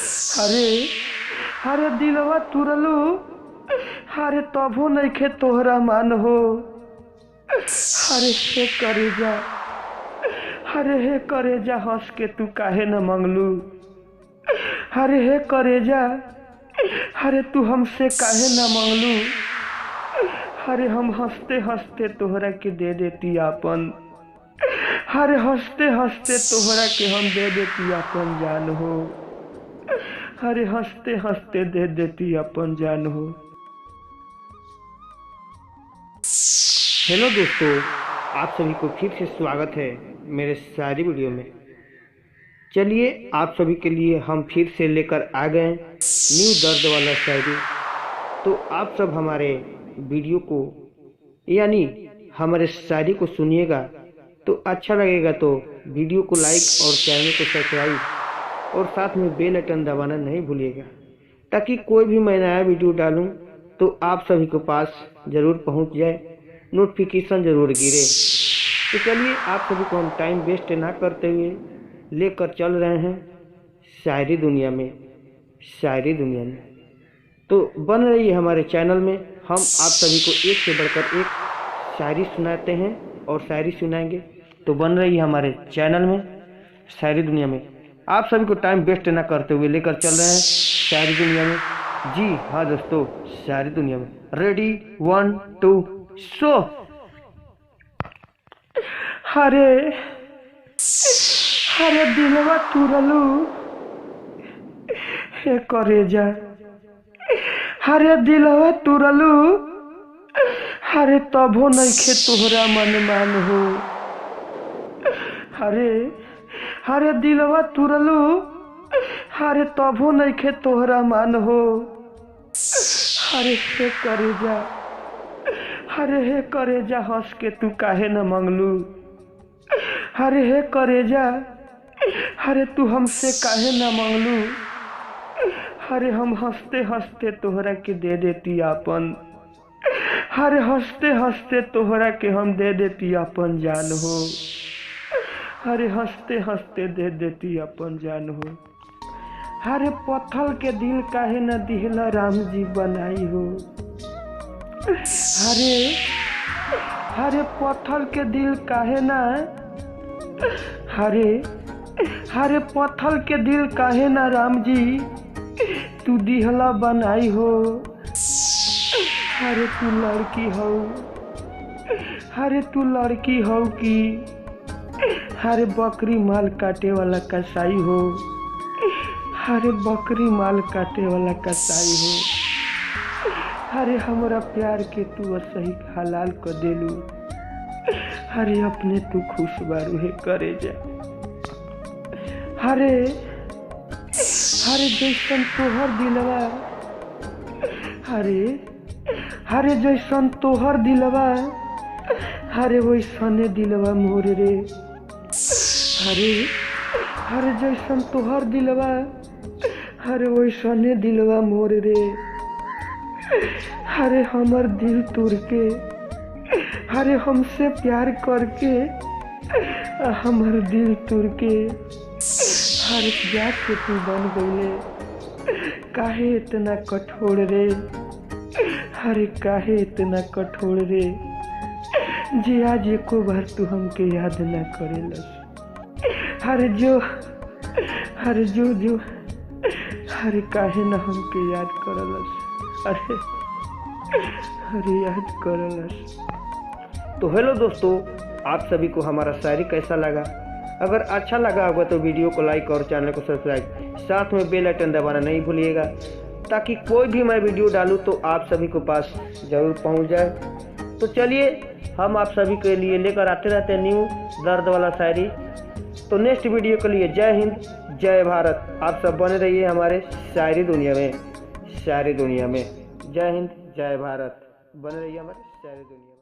अरे अरे दिलवा तुरलू, अरे तबो नइखे तोहरा मान हो। अरे हे करेजा, अरे हे करेजा हंस के तू काहे न मंगलू। अरे हे करेजा, अरे तू हमसे काहे न मंगलू। अरे हम हंसते हंसते तोहरा के दे देती आपन। अरे हंसते हंसते तोहरा के हम दे देती अपन जान हो। अरे हंसते हंसते दे देती अपन जान हो। हेलो दोस्तों, आप सभी को फिर से स्वागत है मेरे शायरी वीडियो में। चलिए आप सभी के लिए हम फिर से लेकर आ गए न्यू दर्द वाला शायरी। तो आप सब हमारे वीडियो को यानी हमारे शायरी को सुनिएगा तो अच्छा लगेगा, तो वीडियो को लाइक और चैनल को सब्सक्राइब और साथ में बेल आइकन दबाना नहीं भूलिएगा, ताकि कोई भी मैं नया वीडियो डालूं तो आप सभी के पास ज़रूर पहुंच जाए, नोटिफिकेशन ज़रूर गिरे। तो चलिए आप सभी को हम टाइम वेस्ट ना करते हुए लेकर चल रहे हैं शायरी दुनिया में। शायरी दुनिया में तो बन रही है हमारे चैनल में। हम आप सभी को एक से बढ़कर एक शायरी सुनाते हैं और शायरी सुनाएंगे। तो बन रही है हमारे चैनल में शायरी दुनिया में। आप सभी को टाइम वेस्ट ना करते हुए लेकर चल रहे हैं शायरी दुनिया में। जी हाँ दोस्तों, शायरी दुनिया में। रेडी 1 2 शो। अरे अरे दिलवा तुरलू, हे करेजा, अरे दिलवा तुरलू, अरे तबो नइखे तोहरा मन मान हो। अरे अरे दिलवा तुरलू, अरे तबो नइखे तोहरा मान हो। अरे हे करेजा, अरे हे करेजा हंस के तू काहे न मंगलू। अरे हे करेजा, अरे तू हमसे काहे न मंगलू। अरे हम हंसते हंसते तोहरा के दे देती आपन। अरे हंसते हंसते तोहरा के हम दे देती अपन जान हो। अरे हंसते हंसते दे देती अपन जान हो। अरे पत्थर के दिल काहे न दिहला राम जी बनाई हो। अरे अरे पत्थर के दिल काहे न, अरे अरे पत्थर के दिल काहे न राम जी तू दिहला बनाई हो। अरे तू लड़की हो, अरे तू लड़की हो कि अरे बकरी माल काटे वाला कसाई हो। अरे बकरी माल काटे वाला कसाई हो। अरे हमरा प्यार के तू सही हलाल कर देलू। अरे अपने तू खुश बारू है करे जा। अरे अरे जैसन तोहर दिलवा, अरे अरे जैसन तोहर दिलवा, अरे वैसने दिलवा मोर रे। अरे अरे जैसन तोहर दिलवा, अरे वैसने दिलवा मोर रे। अरे हमर दिल तोड़ के, अरे हमसे प्यार करके हमर दिल तोड़ के हर जात के तू बन गईले। काहे इतना कठोर रे, अरे काहे इतना कठोर रे, जे आज एको बार तू हमके याद ना करेलस। अरे जो अरे जो जो अरे काहे ना हमके याद करलस। अरे अरे याद करलस। तो हेलो दोस्तों, आप सभी को हमारा शायरी कैसा लगा? अगर अच्छा लगा होगा तो वीडियो को लाइक और चैनल को सब्सक्राइब, साथ में बेल आइकन दबाना नहीं भूलिएगा, ताकि कोई भी मैं वीडियो डालूं तो आप सभी को पास ज़रूर पहुंच जाए। तो चलिए हम आप सभी के लिए लेकर आते रहते हैं न्यू दर्द वाला शायरी। तो नेक्स्ट वीडियो के लिए जय हिंद जय भारत। आप सब बने रहिए हमारे शायरी दुनिया में। शायरी दुनिया में जय हिंद जय भारत। बने रहिए हमारे शायरी दुनिया।